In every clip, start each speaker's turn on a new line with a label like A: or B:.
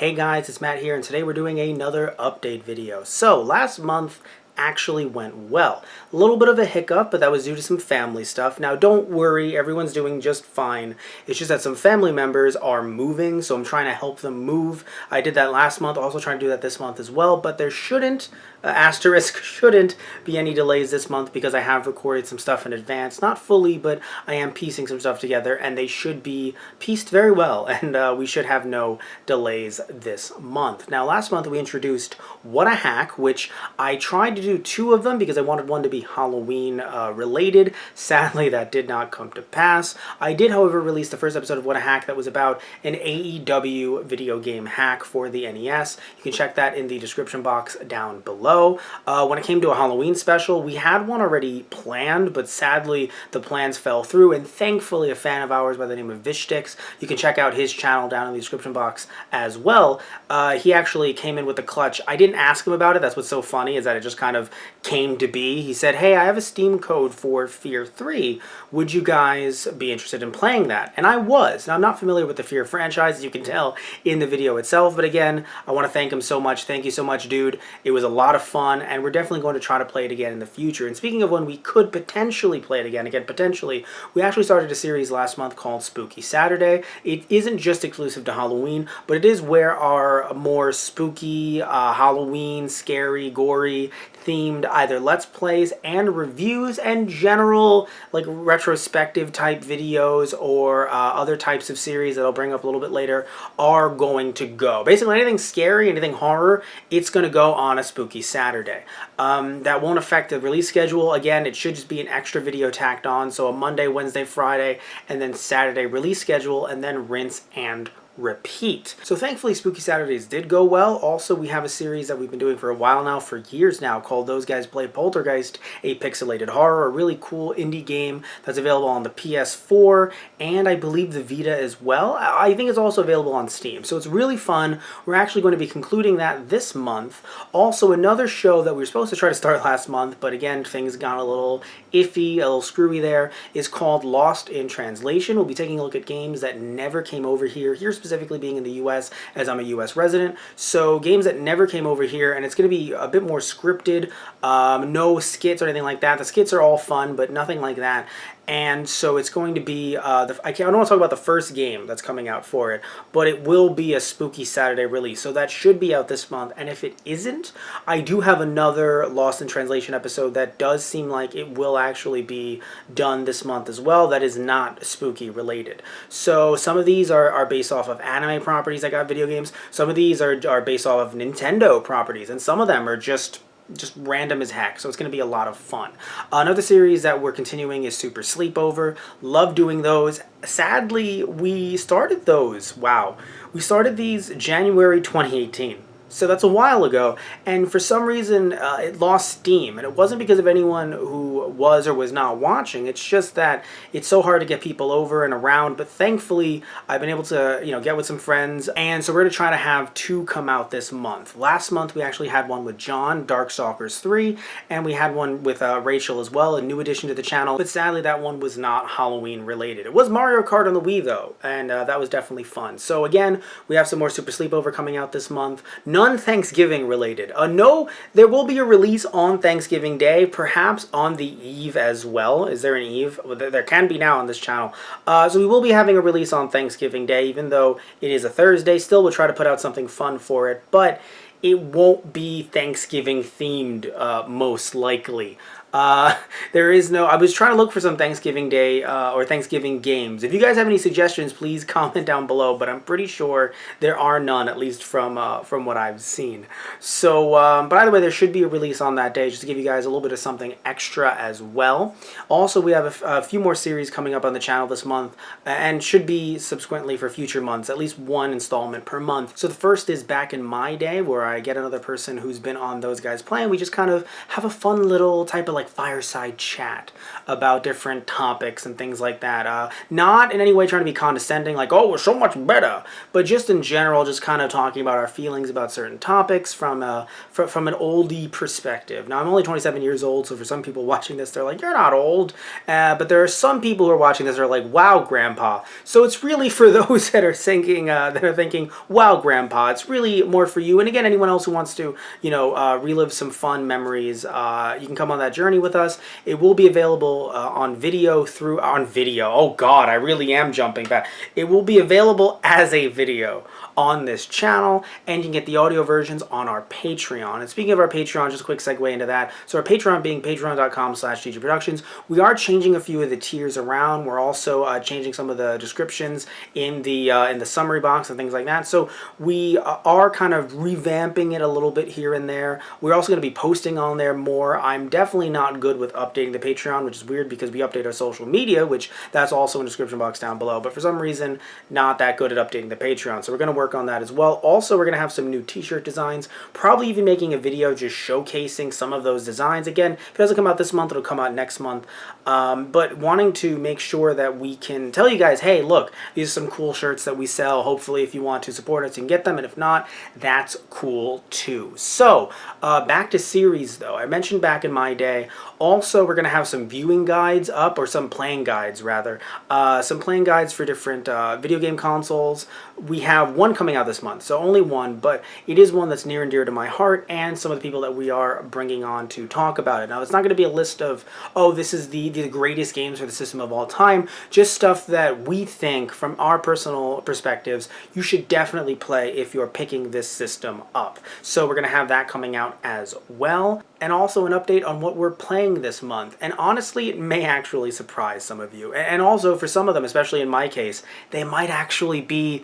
A: Hey guys, it's Matt here, and today we're doing another update video. So, last month actually went well. A little bit of a hiccup, but that was due to some family stuff. Now, don't worry, everyone's doing just fine. It's just that some family members are moving, so I'm trying to help them move. I did that last month, also trying to do that this month as well, but there shouldn't, shouldn't be any delays this month because I have recorded some stuff in advance. Not fully, but I am piecing some stuff together, and they should be pieced very well, and we should have no delays this month. Now, last month we introduced What a Hack, which I tried to do 2 of them because I wanted one to be Halloween related. Sadly, that did not come to pass. I did, however, release the first episode of What a Hack that was about an AEW video game hack for the NES. You can check that in the description box down below. When it came to a Halloween special, we had one already planned, but sadly the plans fell through, and thankfully a fan of ours by the name of Vishtix, you can check out his channel down in the description box as well. He actually came in with the clutch. I didn't ask him about it. That's what's so funny, is that it just kind of came to be. He said, hey, I have a Steam code for Fear 3. Would you guys be interested in playing that? And I was. Now, I'm not familiar with the Fear franchise, as you can tell in the video itself, but again, I want to thank him so much. Thank you so much, dude. It was a lot of fun, and we're definitely going to try to play it again in the future. And speaking of when we could potentially play it again, potentially, we actually started a series last month called Spooky Saturday. It isn't just exclusive to Halloween, but it is where our more spooky, Halloween, scary, gory themed either Let's Plays and reviews and general like retrospective type videos or other types of series that I'll bring up a little bit later are going to go. Basically anything scary, anything horror, it's going to go on a Spooky Saturday. That won't affect the release schedule. Again, it should just be an extra video tacked on, so a Monday, Wednesday, Friday, and then Saturday release schedule, and then rinse and repeat. So thankfully Spooky Saturdays did go well. Also, we have a series that we've been doing for a while now, for years now, called Those Guys Play Poltergeist, a pixelated horror, a really cool indie game that's available on the PS4 and I believe the Vita as well. I think it's also available on Steam. So it's really fun. We're actually going to be concluding that this month. Also, another show that we were supposed to try to start last month, but again, things got a little iffy, a little screwy there, is called Lost in Translation. We'll be taking a look at games that never came over here. Here's specifically being in the US, as I'm a US resident. So games that never came over here, and it's going to be a bit more scripted, no skits or anything like that. The skits are all fun, but nothing like that. And so it's going to be, I don't want to talk about the first game that's coming out for it, but it will be a Spooky Saturday release. So that should be out this month. And if it isn't, I do have another Lost in Translation episode that does seem like it will actually be done this month as well. That is not spooky related. So some of these are based off of anime properties that got video games. Some of these are based off of Nintendo properties. And some of them are just random as heck, so it's going to be a lot of fun. Another series that we're continuing is Super Sleepover. Love doing those. Sadly, we started those. Wow. We started these January 2018. So that's a while ago, and for some reason it lost steam, and it wasn't because of anyone who was or was not watching. It's just that it's so hard to get people over and around, but thankfully I've been able to, get with some friends, and so we're going to try to have 2 come out this month. Last month we actually had one with John, Darkstalkers 3, and we had one with Rachel as well, a new addition to the channel, but sadly that one was not Halloween related. It was Mario Kart on the Wii though, and that was definitely fun. So again, we have some more Super Sleepover coming out this month. None Thanksgiving related. No, there will be a release on Thanksgiving Day, perhaps on the eve as well. Is there an eve? Well, there can be now on this channel. So we will be having a release on Thanksgiving Day, even though it is a Thursday. Still, we'll try to put out something fun for it, but it won't be Thanksgiving themed, most likely. There is no, I was trying to look for some Thanksgiving Day or Thanksgiving games. If you guys have any suggestions, please comment down below, but I'm pretty sure there are none, at least from what I've seen. So, by the way, there should be a release on that day, just to give you guys a little bit of something extra as well. Also, we have a few more series coming up on the channel this month, and should be subsequently for future months, at least 1 installment per month. So the first is Back in My Day, where I get another person who's been on Those Guys Playing. We just kind of have a fun little type of like like fireside chat about different topics and things like that. Not in any way trying to be condescending, like, oh, we're so much better, but just in general, just kind of talking about our feelings about certain topics from an oldie perspective. Now, I'm only 27 years old, so for some people watching this, they're like, you're not old. But there are some people who are watching this that are like, wow, Grandpa. So it's really for those that are thinking, wow, Grandpa. It's really more for you. And again, anyone else who wants to, relive some fun memories, you can come on that journey with us. It will be available on video. Oh God, I really am jumping back. It will be available as a video on this channel, and you can get the audio versions on our Patreon. And speaking of our Patreon, just a quick segue into that. So our Patreon being patreon.com/DGProductions. We are changing a few of the tiers around. We're also changing some of the descriptions in the summary box and things like that. So we are kind of revamping it a little bit here and there. We're also going to be posting on there more. I'm definitely not good with updating the Patreon, which is weird because we update our social media, which that's also in the description box down below. But for some reason, not that good at updating the Patreon. So we're going to work on that as well. Also, we're going to have some new t-shirt designs, probably even making a video just showcasing some of those designs. Again, if it doesn't come out this month, it'll come out next month. But wanting to make sure that we can tell you guys, hey, look, these are some cool shirts that we sell. Hopefully, if you want to support us, you can get them. And if not, that's cool too. So, back to series though. I mentioned back in my day, also we're going to have some viewing guides up, or some playing guides rather. Some playing guides for different video game consoles. We have one coming out this month, so only one, but it is one that's near and dear to my heart and some of the people that we are bringing on to talk about it. Now, it's not going to be a list of, oh, this is the greatest games for the system of all time, just stuff that we think from our personal perspectives you should definitely play if you're picking this system up. So we're going to have that coming out as well, and also an update on what we're playing this month. And honestly, it may actually surprise some of you. And also for some of them, especially in my case, they might actually be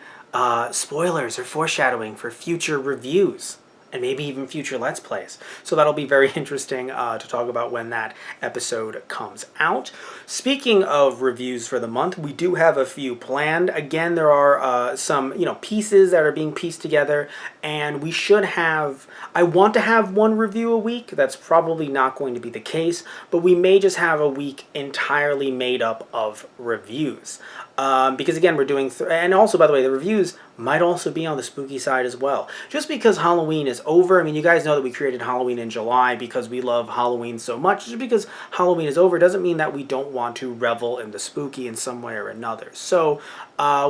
A: spoilers or foreshadowing for future reviews and maybe even future Let's Plays. So that'll be very interesting to talk about when that episode comes out. Speaking of reviews for the month, we do have a few planned. Again, there are some pieces that are being pieced together, and we should have, I want to have one review a week. That's probably not going to be the case, but we may just have a week entirely made up of reviews. Because again, we're doing, and also by the way, the reviews might also be on the spooky side as well. Just because Halloween is over, I mean, you guys know that we created Halloween in July because we love Halloween so much. Just because Halloween is over doesn't mean that we don't want to revel in the spooky in some way or another. So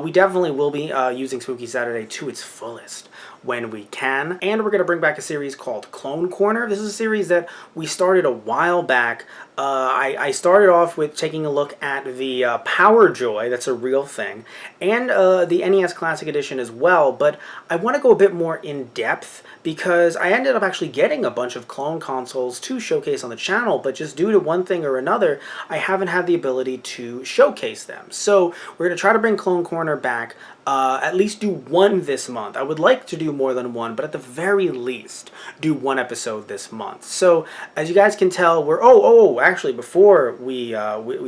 A: we definitely will be using Spooky Saturday to its fullest when we can. And we're going to bring back a series called Clone Corner. This is a series that we started a while back. I started off with taking a look at the Power Joy, that's a real thing, and the NES Classic Edition as well, but I want to go a bit more in depth because I ended up actually getting a bunch of clone consoles to showcase on the channel, but just due to one thing or another, I haven't had the ability to showcase them. So we're going to try to bring Clone Corner back, at least do one this month. I would like to do more than one, but at the very least, do one episode this month. So as you guys can tell, we're, actually, before we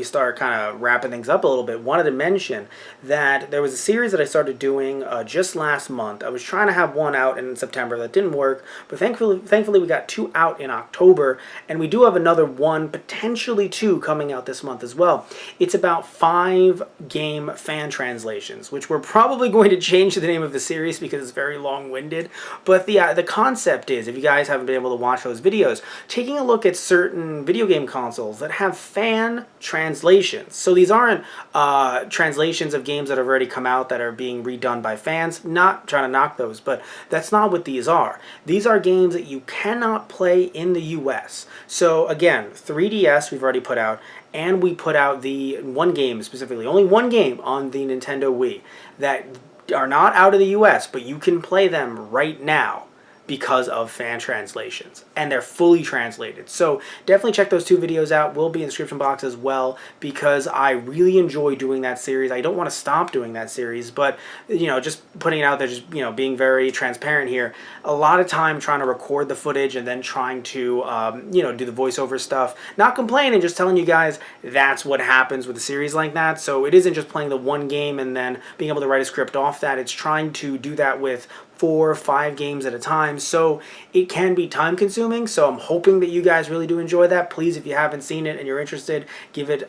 A: start kind of wrapping things up a little bit, wanted to mention that there was a series that I started doing just last month. I was trying to have one out in September. That didn't work, but thankfully we got two out in October, and we do have another one, potentially two, coming out this month as well. It's about 5 game fan translations, which we're probably going to change the name of the series because it's very long-winded. But the concept is, if you guys haven't been able to watch those videos, taking a look at certain video game consoles that have fan translations. So these aren't translations of games that have already come out that are being redone by fans. Not trying to knock those, but that's not what these are. These are games that you cannot play in the US. So again, 3DS we've already put out, and we put out the one game specifically, only one game on the Nintendo Wii, that are not out of the US, but you can play them right now because of fan translations, and they're fully translated. So definitely check those 2 videos out. Will be in the description box as well, because I really enjoy doing that series. I don't want to stop doing that series, but just putting it out there, just being very transparent here. A lot of time trying to record the footage and then trying to do the voiceover stuff, not complaining, just telling you guys that's what happens with a series like that. So it isn't just playing the one game and then being able to write a script off that. It's trying to do that with 4 or 5 games at a time, so it can be time consuming. So I'm hoping that you guys really do enjoy that. Please, if you haven't seen it and you're interested, give it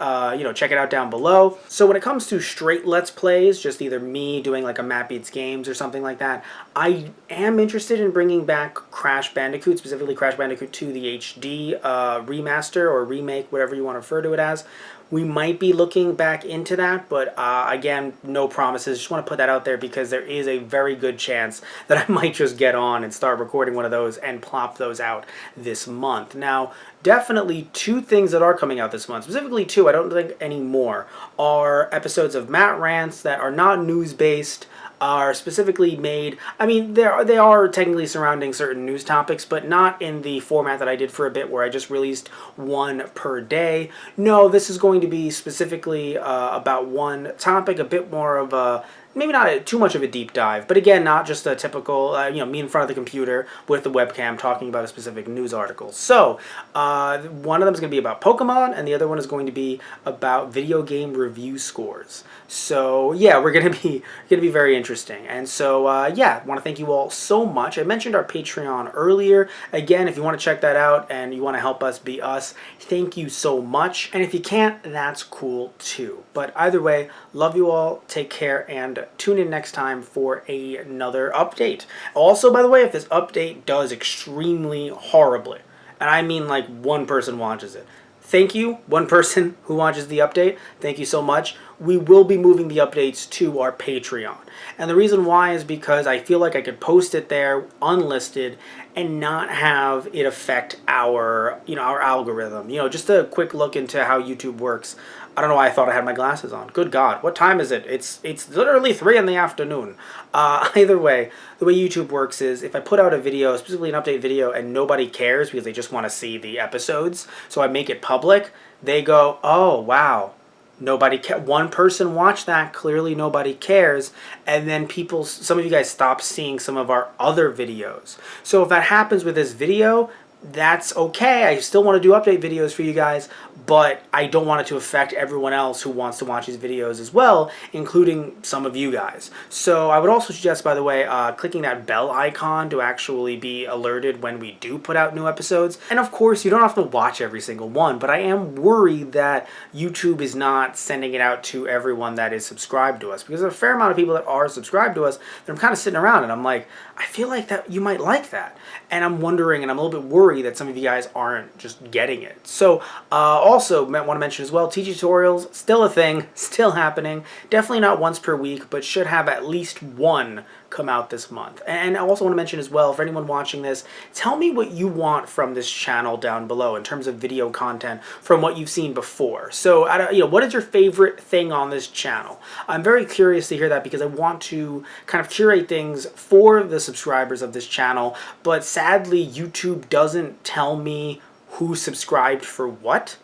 A: check it out down below. So when it comes to straight let's plays, just either me doing like a Matt Beats Games or something like that, I am interested in bringing back Crash Bandicoot, specifically Crash Bandicoot 2 the HD remaster or remake, whatever you want to refer to it as. We might be looking back into that, but again, no promises. Just want to put that out there because there is a very good chance that I might just get on and start recording one of those and plop those out this month. Now, definitely 2 things that are coming out this month, specifically 2, I don't think any more, are episodes of Matt Rants that are not news-based, are specifically made, I mean, they are technically surrounding certain news topics, but not in the format that I did for a bit where I just released 1 per day. No, this is going to be specifically about one topic, a bit more of a, maybe not too much of a deep dive, but again, not just a typical, me in front of the computer with the webcam talking about a specific news article. So, one of them is going to be about Pokemon, and the other one is going to be about video game review scores. So, yeah, we're going to be very interesting. And so, yeah, I want to thank you all so much. I mentioned our Patreon earlier. Again, if you want to check that out and you want to help us be us, thank you so much. And if you can't, that's cool too. But either way, love you all, take care, and tune in next time for another update. Also, by the way, if this update does extremely horribly, and I mean like one person watches it, thank you, one person who watches the update, thank you so much. We will be moving the updates to our Patreon. And the reason why is because I feel like I could post it there unlisted and not have it affect our algorithm. Just a quick look into how YouTube works. I don't know why I thought I had my glasses on. Good God, what time is it? It's literally 3 in the afternoon. Either way, the way YouTube works is if I put out a video, specifically an update video, and nobody cares because they just want to see the episodes, so I make it public, they go, oh, wow. One person watched that, clearly nobody cares, and then some of you guys stop seeing some of our other videos. So if that happens with this video, that's okay. I still want to do update videos for you guys, but I don't want it to affect everyone else who wants to watch these videos as well, including some of you guys. So I would also suggest, by the way, clicking that bell icon to actually be alerted when we do put out new episodes. And of course, you don't have to watch every single one, but I am worried that YouTube is not sending it out to everyone that is subscribed to us, because there's a fair amount of people that are subscribed to us that I'm kind of sitting around and I'm like, I feel like that you might like that. And I'm wondering, and I'm a little bit worried that some of you guys aren't just getting it. So also want to mention as well, TG tutorials, still a thing, still happening. Definitely not once per week, but should have at least 1 come out this month. And I also want to mention as well, for anyone watching this, tell me what you want from this channel down below in terms of video content from what you've seen before. So, what is your favorite thing on this channel? I'm very curious to hear that because I want to kind of curate things for the subscribers of this channel, but sadly, YouTube doesn't tell me who subscribed for what.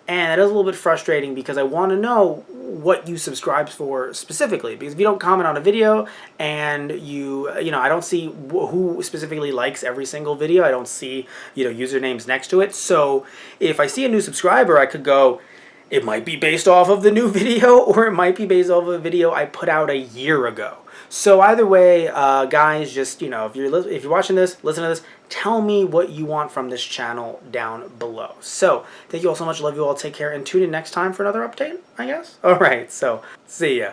A: And that is a little bit frustrating because I want to know what you subscribe for specifically. Because if you don't comment on a video and I don't see who specifically likes every single video. I don't see, usernames next to it. So if I see a new subscriber, I could go, it might be based off of the new video or it might be based off of a video I put out a year ago. So either way, guys, just, if you're watching this, listen to this, tell me what you want from this channel down below. So thank you all so much. Love you all. Take care and tune in next time for another update, I guess. All right. So see ya.